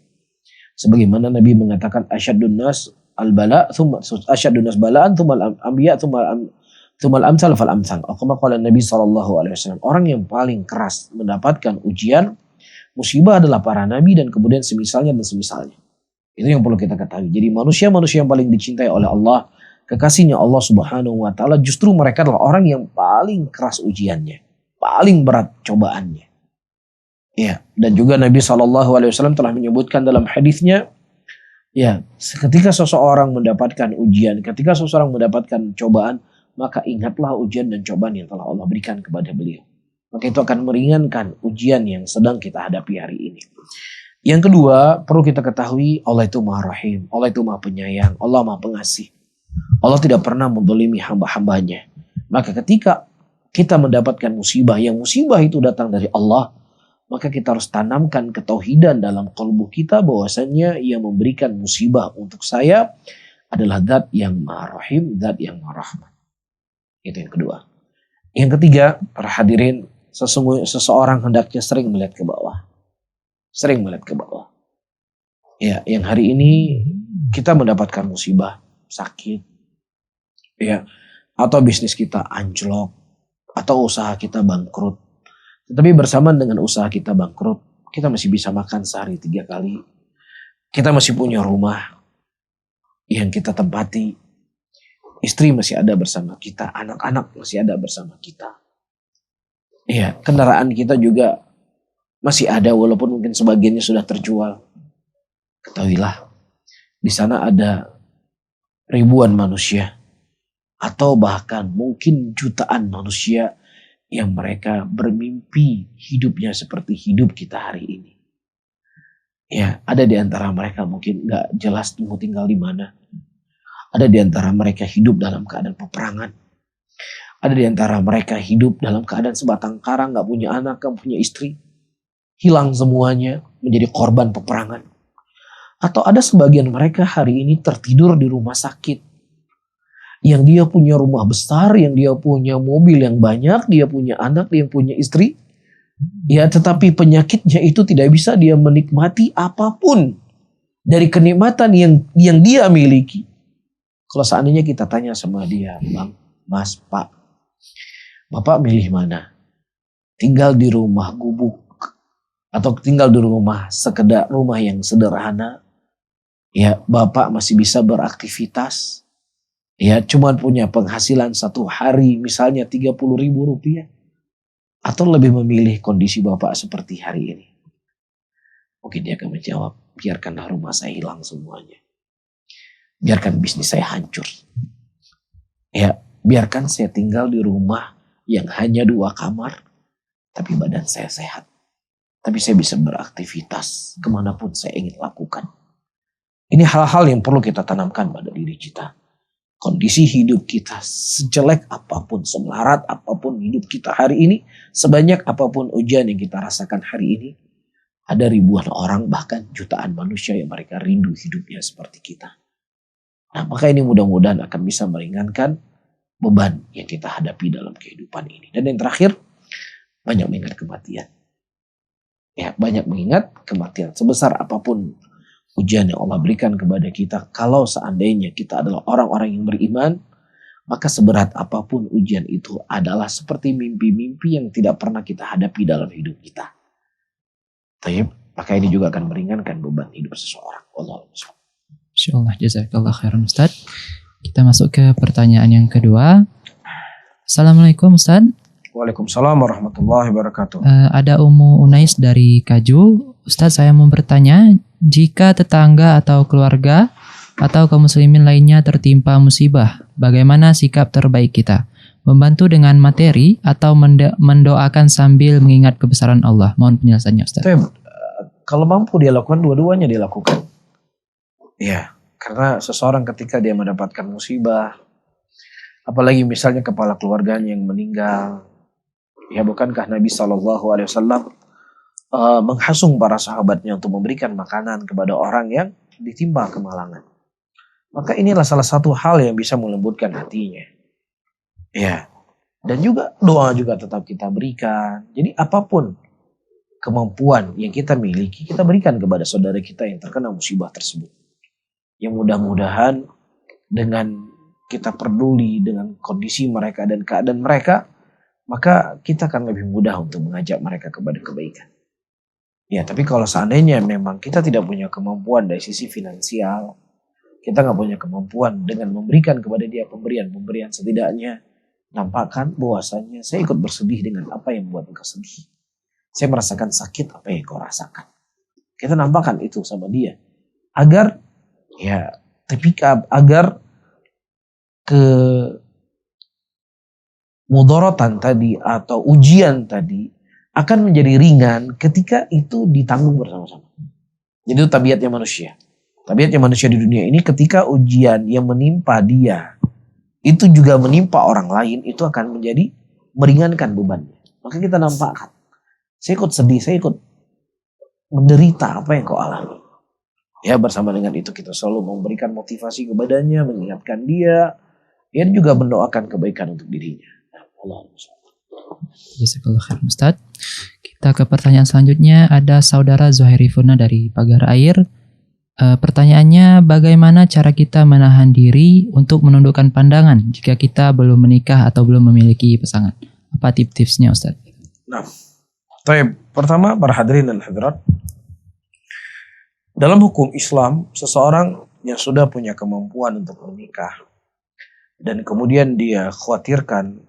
Sebagaimana Nabi mengatakan asyadun nas al-bala, asyadun nas bala'an, thummal anbiya, thummal amsal fal amsal. Kama qala Nabi SAW. Orang yang paling keras mendapatkan ujian, musibah adalah para nabi dan kemudian semisalnya dan semisalnya. Itu yang perlu kita ketahui. Jadi manusia-manusia yang paling dicintai oleh Allah, kekasihnya Allah Subhanahu wa taala, justru mereka adalah orang yang paling keras ujiannya, paling berat cobaannya. Ya, dan juga Nabi SAW telah menyebutkan dalam hadisnya, ya, ketika seseorang mendapatkan ujian, ketika seseorang mendapatkan cobaan, maka ingatlah ujian dan cobaan yang telah Allah berikan kepada beliau. Maka itu akan meringankan ujian yang sedang kita hadapi hari ini. Yang kedua, perlu kita ketahui Allah itu Maha Rahim, Allah itu Maha Penyayang, Allah Maha Pengasih. Allah tidak pernah menzalimi hamba-hambanya. Maka ketika kita mendapatkan musibah, yang musibah itu datang dari Allah, maka kita harus tanamkan ketauhidan dalam kalbu kita bahwasanya yang memberikan musibah untuk saya adalah Zat yang Maha Rahim, Zat yang Maha Rahman. Itu yang kedua. Yang ketiga, para hadirin, sesungguhnya seseorang hendaknya sering melihat ke bawah. Sering melihat ke bawah. Ya, yang hari ini kita mendapatkan musibah, sakit, ya, atau bisnis kita anjlok, atau usaha kita bangkrut. Tetapi bersamaan dengan usaha kita bangkrut, kita masih bisa makan sehari 3 kali. Kita masih punya rumah yang kita tempati. Istri masih ada bersama kita, anak-anak masih ada bersama kita. Ya, kendaraan kita juga masih ada walaupun mungkin sebagiannya sudah terjual. Ketahuilah, di sana ada ribuan manusia atau bahkan mungkin jutaan manusia yang mereka bermimpi hidupnya seperti hidup kita hari ini. Ya, ada di antara mereka mungkin gak jelas mau tinggal di mana. Ada di antara mereka hidup dalam keadaan peperangan. Ada di antara mereka hidup dalam keadaan sebatang kara, gak punya anak, gak punya istri. Hilang semuanya, menjadi korban peperangan. Atau ada sebagian mereka hari ini tertidur di rumah sakit. Yang dia punya rumah besar, yang dia punya mobil yang banyak, dia punya anak, dia punya istri. Ya, tetapi penyakitnya itu tidak bisa dia menikmati apapun dari kenikmatan yang dia miliki. Kalau seandainya kita tanya sama dia, Bang, Mas, Pak, Bapak milih mana? Tinggal di rumah gubuk atau tinggal di rumah sekedar rumah yang sederhana? Ya, Bapak masih bisa beraktivitas. Ya, cuma punya penghasilan 1 hari misalnya 30.000 rupiah. Atau lebih memilih kondisi Bapak seperti hari ini. Mungkin dia akan menjawab, biarkanlah rumah saya hilang semuanya. Biarkan bisnis saya hancur. Ya, biarkan saya tinggal di rumah yang hanya 2 kamar. Tapi badan saya sehat. Tapi saya bisa beraktivitas kemanapun saya ingin lakukan. Ini hal-hal yang perlu kita tanamkan pada diri kita. Kondisi hidup kita sejelek apapun, semelarat apapun hidup kita hari ini, sebanyak apapun ujian yang kita rasakan hari ini, ada ribuan orang bahkan jutaan manusia yang mereka rindu hidupnya seperti kita. Nah, maka ini mudah-mudahan akan bisa meringankan beban yang kita hadapi dalam kehidupan ini. Dan yang terakhir, banyak mengingat kematian. Ya, banyak mengingat kematian. Sebesar apapun ujian yang Allah berikan kepada kita, kalau seandainya kita adalah orang-orang yang beriman, maka seberat apapun ujian itu adalah seperti mimpi-mimpi yang tidak pernah kita hadapi dalam hidup kita. Maka ini juga akan meringankan beban hidup seseorang.
Insyaallah, jazakallah khairan Ustaz. Kita masuk ke pertanyaan yang kedua. Assalamualaikum Ustaz.
Waalaikumsalam warahmatullahi wabarakatuh.
Ada Ummu Unais dari Kaju. Ustaz, saya mau bertanya, jika tetangga atau keluarga atau kaum muslimin lainnya tertimpa musibah, bagaimana sikap terbaik kita? Membantu dengan materi atau mendoakan sambil mengingat kebesaran Allah? Mohon penjelasannya Ustaz.
Kalau mampu dia lakukan, dua-duanya dia lakukan. Ya, karena seseorang ketika dia mendapatkan musibah, apalagi misalnya kepala keluarganya yang meninggal, ya bukankah Nabi SAW menghasung para sahabatnya untuk memberikan makanan kepada orang yang ditimpa kemalangan. Maka inilah salah satu hal yang bisa melembutkan hatinya. Ya. Dan juga doa juga tetap kita berikan. Jadi apapun kemampuan yang kita miliki, kita berikan kepada saudara kita yang terkena musibah tersebut. Yang mudah-mudahan dengan kita peduli dengan kondisi mereka dan keadaan mereka, maka kita akan lebih mudah untuk mengajak mereka kepada kebaikan. Ya, tapi kalau seandainya memang kita tidak punya kemampuan dari sisi finansial, kita nggak punya kemampuan dengan memberikan kepada dia pemberian setidaknya, nampakkan bahwasanya saya ikut bersedih dengan apa yang membuat engkau sedih. Saya merasakan sakit apa yang kau rasakan. Kita nampakkan itu sama dia. Agar agar mudorotan tadi atau ujian tadi akan menjadi ringan ketika itu ditanggung bersama-sama. Jadi itu tabiatnya manusia. Tabiatnya manusia di dunia ini ketika ujian yang menimpa dia itu juga menimpa orang lain, itu akan menjadi meringankan bebannya. Maka kita nampakkan. Saya ikut sedih, saya ikut menderita apa yang kau alami. Ya, bersama dengan itu kita selalu memberikan motivasi kepadanya, mengingatkan dia, dan juga mendoakan kebaikan untuk dirinya. Allah.
Jazakallah khair Ustaz. Kita ke pertanyaan selanjutnya. Ada saudara Zuhairi Furna dari Pagar Air. Pertanyaannya, bagaimana cara kita menahan diri untuk menundukkan pandangan jika kita belum menikah atau belum memiliki pasangan? Apa tips-tipsnya Ustaz?
Nah, pertama para hadirin dan hadirat, dalam hukum Islam, seseorang yang sudah punya kemampuan untuk menikah dan kemudian dia khawatirkan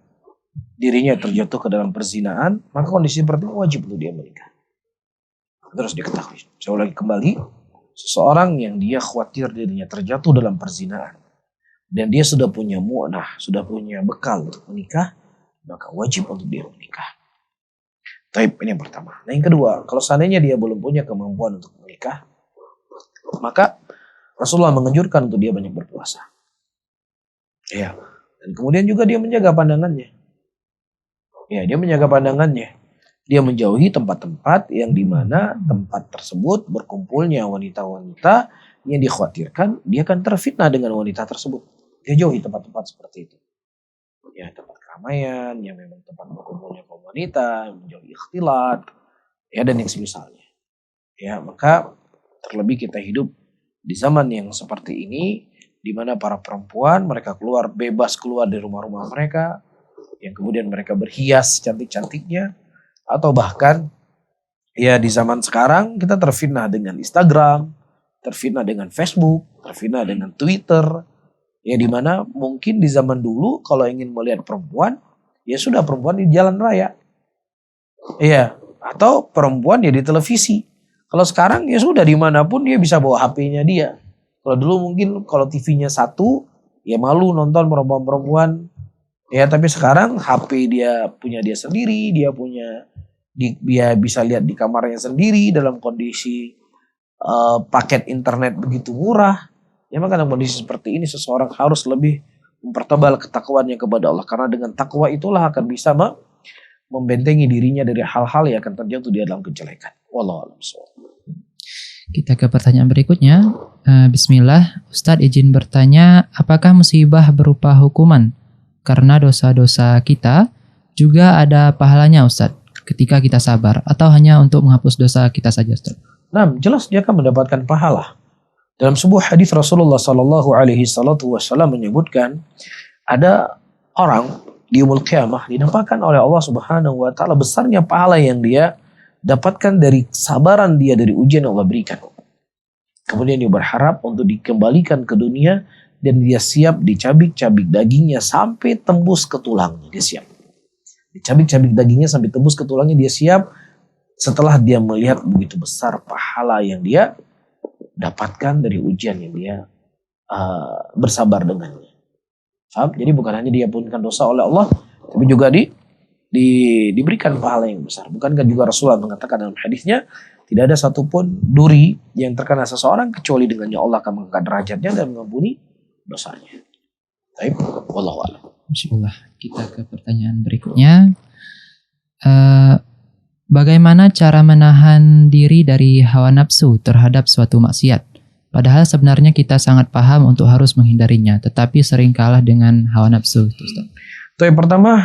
dirinya terjatuh ke dalam perzinaan, maka kondisi seperti itu wajib untuk dia menikah. Terus diketahui. Saya ulangi kembali, seseorang yang dia khawatir dirinya terjatuh dalam perzinaan dan dia sudah punya mu'nah, sudah punya bekal untuk menikah, maka wajib untuk dia menikah. Ini yang pertama. Nah, yang kedua, kalau seandainya dia belum punya kemampuan untuk menikah, maka Rasulullah menganjurkan untuk dia banyak berpuasa. Ya, dan kemudian juga dia menjaga pandangannya. Ya, dia menjaga pandangannya. Dia menjauhi tempat-tempat yang dimana tempat tersebut berkumpulnya wanita-wanita yang dikhawatirkan dia akan terfitnah dengan wanita tersebut. Dia jauhi tempat-tempat seperti itu. Ya, tempat keramaian yang memang tempat berkumpulnya kaum wanita, menjauhi ikhtilat, ya, dan yang semisalnya. Ya, maka terlebih kita hidup di zaman yang seperti ini, di mana para perempuan mereka bebas keluar dari rumah-rumah mereka, yang kemudian mereka berhias cantik-cantiknya, atau bahkan ya di zaman sekarang kita terfitnah dengan Instagram, terfitnah dengan Facebook, terfitnah dengan Twitter, ya di mana mungkin di zaman dulu kalau ingin melihat perempuan, ya sudah perempuan di jalan raya, ya, atau perempuan ya di televisi. Kalau sekarang ya sudah dimanapun dia bisa bawa HP-nya dia. Kalau dulu mungkin kalau TV-nya satu, ya malu nonton perempuan-perempuan. Ya, tapi sekarang HP dia punya dia sendiri, dia bisa lihat di kamarnya sendiri dalam kondisi paket internet begitu murah. Ya, maka dalam kondisi seperti ini seseorang harus lebih mempertebal ketakwaannya kepada Allah, karena dengan takwa itulah akan bisa membentengi dirinya dari hal-hal yang akan terjatuh di dalam kejelekan. Wallahu a'lam.
Kita ke pertanyaan berikutnya. Bismillah, Ustadz izin bertanya, apakah musibah berupa hukuman karena dosa-dosa kita juga ada pahalanya Ustadz ketika kita sabar, atau hanya untuk menghapus dosa kita saja Ustadz?
Nah, jelas dia akan mendapatkan pahala. Dalam sebuah hadis Rasulullah SAW menyebutkan ada orang di yaumul qiyamah dinampakkan oleh Allah Subhanahu wa taala besarnya pahala yang dia dapatkan dari kesabaran dia dari ujian yang Allah berikan. Kemudian dia berharap untuk dikembalikan ke dunia dan dia siap dicabik-cabik dagingnya sampai tembus ke tulangnya. Dia siap. Dicabik-cabik dagingnya sampai tembus ke tulangnya, dia siap setelah dia melihat begitu besar pahala yang dia dapatkan dari ujian yang dia bersabar dengannya. Faham? Jadi bukan hanya diampunkan dosa oleh Allah, tapi juga diberikan pahala yang besar. Bukankah juga Rasulullah mengatakan dalam hadisnya, tidak ada satupun duri yang terkena seseorang kecuali dengannya Allah akan mengangkat derajatnya dan mengampuni dosanya. Baik, wallahu a'lam.
Insyaallah. Kita ke pertanyaan berikutnya. Bagaimana cara menahan diri dari hawa nafsu terhadap suatu maksiat? Padahal sebenarnya kita sangat paham untuk harus menghindarinya, tetapi sering kalah dengan hawa nafsu. Ustaz.
Itu yang pertama,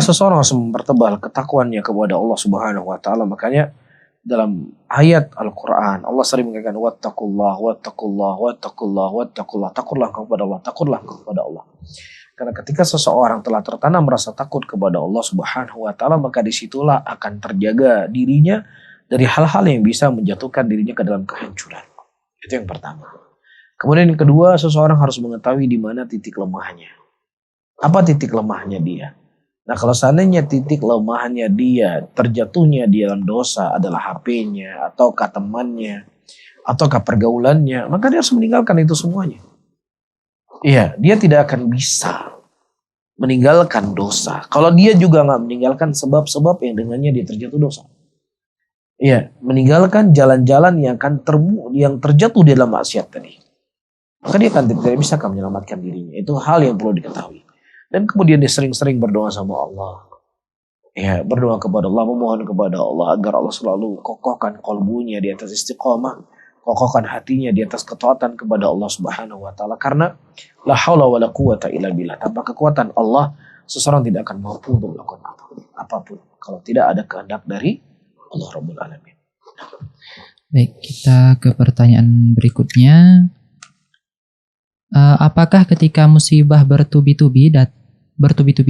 seseorang harus mempertebal ketakwanya kepada Allah Subhanahu wa taala. Makanya dalam ayat Al-Qur'an Allah sering mengatakan wattaqullah wattaqullah wattaqullah wattaqullah. Takutlah kepada Allah, takutlah kepada Allah. Karena ketika seseorang telah tertanam rasa takut kepada Allah Subhanahu wa taala, maka disitulah akan terjaga dirinya dari hal-hal yang bisa menjatuhkan dirinya ke dalam kehancuran. Itu yang pertama. Kemudian yang kedua, seseorang harus mengetahui di mana titik lemahnya. Apa titik lemahnya dia? Nah, kalau seandainya titik lemahnya dia, terjatuhnya di dalam dosa adalah HP-nya, ataukah temannya, ataukah pergaulannya, maka dia harus meninggalkan itu semuanya. Iya, dia tidak akan bisa meninggalkan dosa kalau dia juga nggak meninggalkan sebab-sebab yang dengannya dia terjatuh dosa. Iya, meninggalkan jalan-jalan yang terjatuh di dalam maksiat tadi. Maka dia akan tidak bisa menyelamatkan dirinya. Itu hal yang perlu diketahui. Dan kemudian dia sering-sering berdoa sama Allah. Ya, berdoa kepada Allah, memohon kepada Allah agar Allah selalu kokohkan kalbunya di atas istiqomah, kokohkan hatinya di atas ketaatan kepada Allah Subhanahu wa taala. Karena la haula wala quwata illa billah. Tanpa kekuatan Allah, seseorang tidak akan mampu untuk melakukan apapun kalau tidak ada kehendak dari Allah Rabbul Alamin.
Baik, kita ke pertanyaan berikutnya. Apakah ketika musibah bertubi-tubi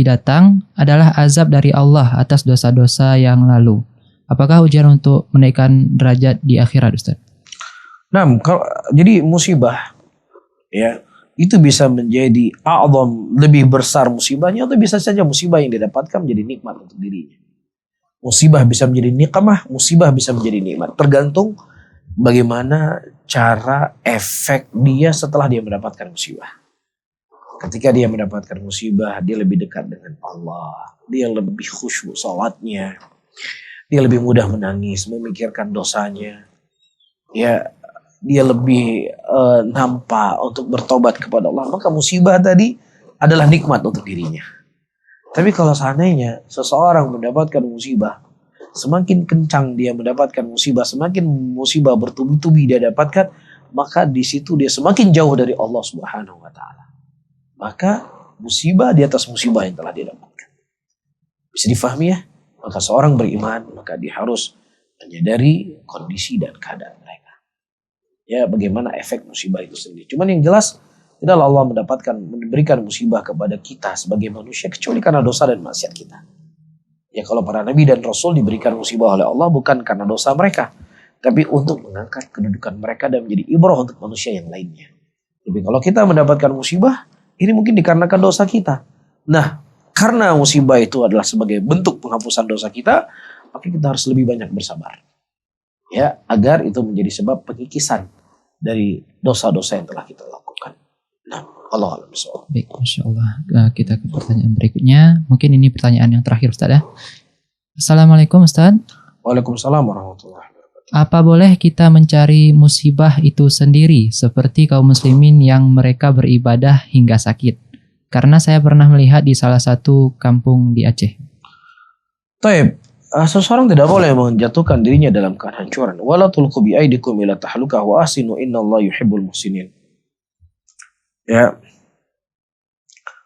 datang adalah azab dari Allah atas dosa-dosa yang lalu? Apakah ujian untuk menaikkan derajat di akhirat, Ustaz?
Nah, jadi musibah ya itu bisa menjadi lebih besar musibahnya, atau bisa saja musibah yang didapatkan menjadi nikmat untuk dirinya. Musibah bisa menjadi nikmah, musibah bisa menjadi nikmat. Tergantung bagaimana cara efek dia setelah dia mendapatkan musibah. Ketika dia mendapatkan musibah, dia lebih dekat dengan Allah. Dia lebih khusyuk salatnya. Dia lebih mudah menangis, memikirkan dosanya. Ya, dia lebih nampak untuk bertobat kepada Allah. Maka musibah tadi adalah nikmat untuk dirinya. Tapi kalau seandainya seseorang mendapatkan musibah, semakin kencang dia mendapatkan musibah, semakin musibah bertubi-tubi dia dapatkan, maka di situ dia semakin jauh dari Allah Subhanahu wa taala. Maka musibah di atas musibah yang telah dia dapatkan. Bisa difahami ya? Maka seorang beriman, maka dia harus menyadari kondisi dan keadaan mereka. Ya, bagaimana efek musibah itu sendiri. Cuman yang jelas, tidaklah Allah memberikan musibah kepada kita sebagai manusia kecuali karena dosa dan maksiat kita. Ya, kalau para nabi dan rasul diberikan musibah oleh Allah bukan karena dosa mereka, tapi untuk mengangkat kedudukan mereka dan menjadi ibrah untuk manusia yang lainnya. Tapi kalau kita mendapatkan musibah, ini mungkin dikarenakan dosa kita. Nah, karena musibah itu adalah sebagai bentuk penghapusan dosa kita, maka kita harus lebih banyak bersabar. Ya, agar itu menjadi sebab pengikisan dari dosa-dosa yang telah kita lakukan. Nah, Allah alam bisawab.
Baik, Masya Allah. Kita ke pertanyaan berikutnya. Mungkin ini pertanyaan yang terakhir, Ustaz ya. Assalamualaikum, Ustaz.
Waalaikumsalam warahmatullahi wabarakatuh.
Apa boleh kita mencari musibah itu sendiri seperti kaum muslimin yang mereka beribadah hingga sakit? Karena saya pernah melihat di salah satu kampung di Aceh.
Taib, seseorang tidak boleh menjatuhkan dirinya dalam kehancuran. Wala tulqu bi aidikum ila tahlukah wa ahsinu innallaha yuhibbul muhsinin. Ya.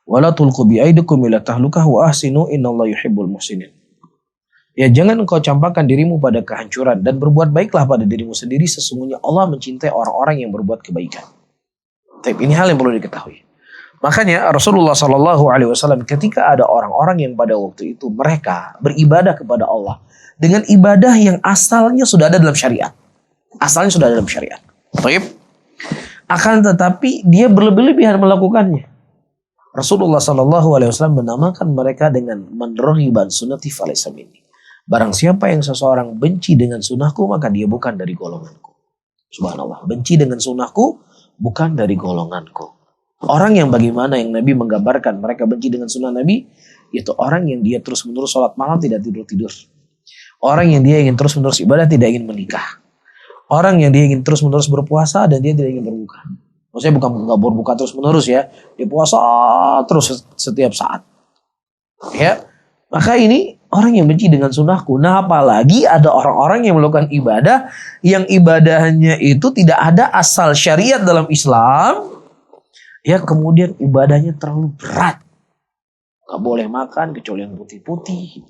Wala tulqu bi aidikum ila tahlukah wa ahsinu innallaha yuhibbul muhsinin. Ya, jangan engkau campakkan dirimu pada kehancuran dan berbuat baiklah pada dirimu sendiri, sesungguhnya Allah mencintai orang-orang yang berbuat kebaikan. Tapi ini hal yang perlu diketahui. Makanya Rasulullah SAW ketika ada orang-orang yang pada waktu itu mereka beribadah kepada Allah dengan ibadah yang asalnya sudah ada dalam syariat. Asalnya sudah ada dalam syariat. Baik. Akan tetapi dia berlebih-lebihan melakukannya. Rasulullah SAW menamakan mereka dengan man raghiba an sunnati falaysa minni. Barang siapa yang seseorang benci dengan sunnahku, maka dia bukan dari golonganku. Subhanallah. Benci dengan sunnahku bukan dari golonganku. Orang yang bagaimana yang Nabi menggambarkan mereka benci dengan sunnah Nabi, yaitu orang yang dia terus-menerus sholat malam tidak tidur-tidur. Orang yang dia ingin terus-menerus ibadah tidak ingin menikah. Orang yang dia ingin terus-menerus berpuasa dan dia tidak ingin berbuka. Maksudnya bukan nggak berbuka terus-menerus ya, dia puasa terus setiap saat. Ya, maka ini orang yang benci dengan sunnahku. Nah, apalagi ada orang-orang yang melakukan ibadah yang ibadahnya itu tidak ada asal syariat dalam Islam. Ya, kemudian ibadahnya terlalu berat. Gak boleh makan kecuali yang putih-putih.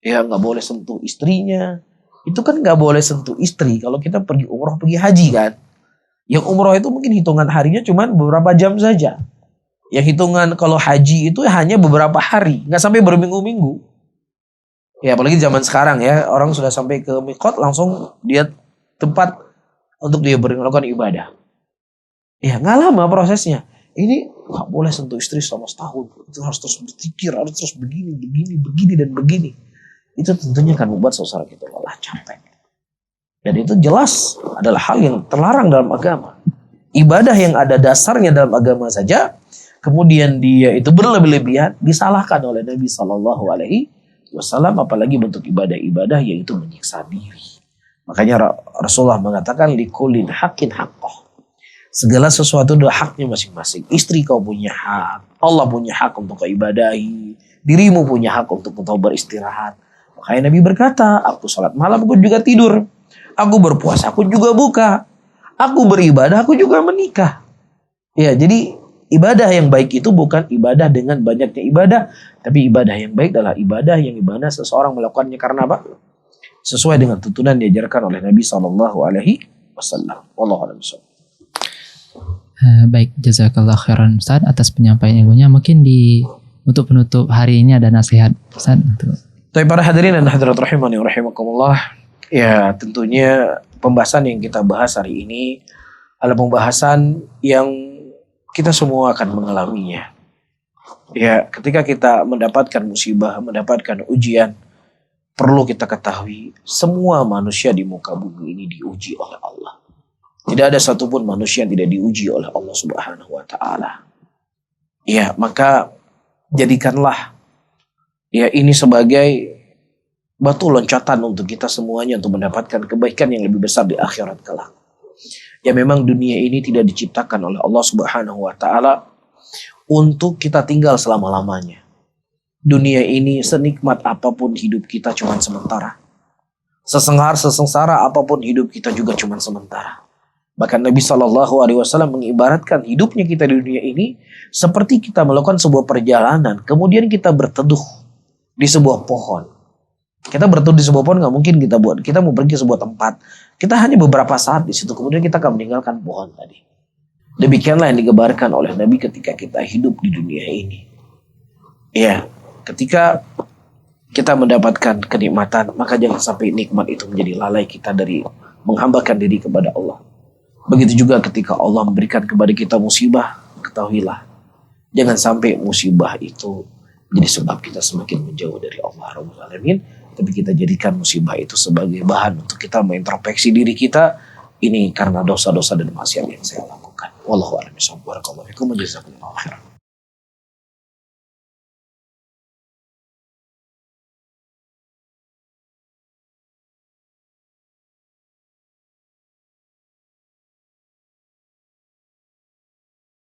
Ya, gak boleh sentuh istrinya. Itu kan gak boleh sentuh istri kalau kita pergi umroh, pergi haji kan. Yang umroh itu mungkin hitungan harinya cuma beberapa jam saja. Yang hitungan kalau haji itu hanya beberapa hari. Gak sampai berminggu-minggu. Ya, apalagi zaman sekarang ya. Orang sudah sampai ke miqat langsung dia tempat untuk dia melakukan ibadah. Ya, gak lama prosesnya. Ini gak boleh sentuh istri selama setahun. Itu harus terus berpikir, harus terus begini, dan begini. Itu tentunya akan membuat seseorang itu lelah, capek. Dan itu jelas adalah hal yang terlarang dalam agama. Ibadah yang ada dasarnya dalam agama saja, kemudian dia itu berlebih-lebihan, disalahkan oleh Nabi SAW, apalagi bentuk ibadah-ibadah yaitu menyiksa diri. Makanya Rasulullah mengatakan likulin haqqin haqqah. Segala sesuatu ada haknya masing-masing. Istri kau punya hak, Allah punya hak untuk kau ibadahi, dirimu punya hak untuk kau beristirahat. Makanya Nabi berkata, aku salat malam, aku juga tidur. Aku berpuasa, aku juga buka. Aku beribadah, aku juga menikah. Ya, jadi ibadah yang baik itu bukan ibadah dengan banyaknya ibadah, tapi ibadah yang baik adalah ibadah yang ibadah seseorang melakukannya karena apa? Sesuai dengan tuntunan diajarkan oleh Nabi SAW. Wallahu a'lam bishawab.
Baik, jazakallah khairan Ustaz atas penyampaian ilmunya. Mungkin untuk penutup hari ini ada nasihat Ustaz untuk
Para hadirin dan hadirat rahimani wa rahimakumullah. Ya, tentunya pembahasan yang kita bahas hari ini adalah pembahasan yang kita semua akan mengalaminya. Ya, ketika kita mendapatkan musibah, mendapatkan ujian, perlu kita ketahui semua manusia di muka bumi ini diuji oleh Allah. Tidak ada satupun manusia yang tidak diuji oleh Allah Subhanahu wa taala. Ya, maka jadikanlah ya ini sebagai batu loncatan untuk kita semuanya untuk mendapatkan kebaikan yang lebih besar di akhirat kelak. Ya, memang dunia ini tidak diciptakan oleh Allah Subhanahu wa taala untuk kita tinggal selama-lamanya. Dunia ini senikmat apapun hidup kita cuma sementara. Sesengsara apapun hidup kita juga cuma sementara. Bahkan Nabi SAW mengibaratkan hidupnya kita di dunia ini seperti kita melakukan sebuah perjalanan, kemudian kita berteduh di sebuah pohon. Kita berteduh di sebuah pohon nggak mungkin kita mau pergi ke sebuah tempat. Kita hanya beberapa saat di situ, kemudian kita akan meninggalkan pohon tadi. Demikianlah yang digambarkan oleh Nabi ketika kita hidup di dunia ini. Ya, ketika kita mendapatkan kenikmatan, maka jangan sampai nikmat itu menjadi lalai kita dari menghambakan diri kepada Allah. Begitu juga ketika Allah memberikan kepada kita musibah, ketahuilah, jangan sampai musibah itu jadi sebab kita semakin menjauh dari Allah Rabbul Alamin, tapi kita jadikan musibah itu sebagai bahan untuk kita mengintrospeksi diri kita. Ini karena dosa-dosa dan maksiat yang saya lakukan. Wallahu a'lam bishawab. Barakallahu fikum wa jazakumullahu khairan.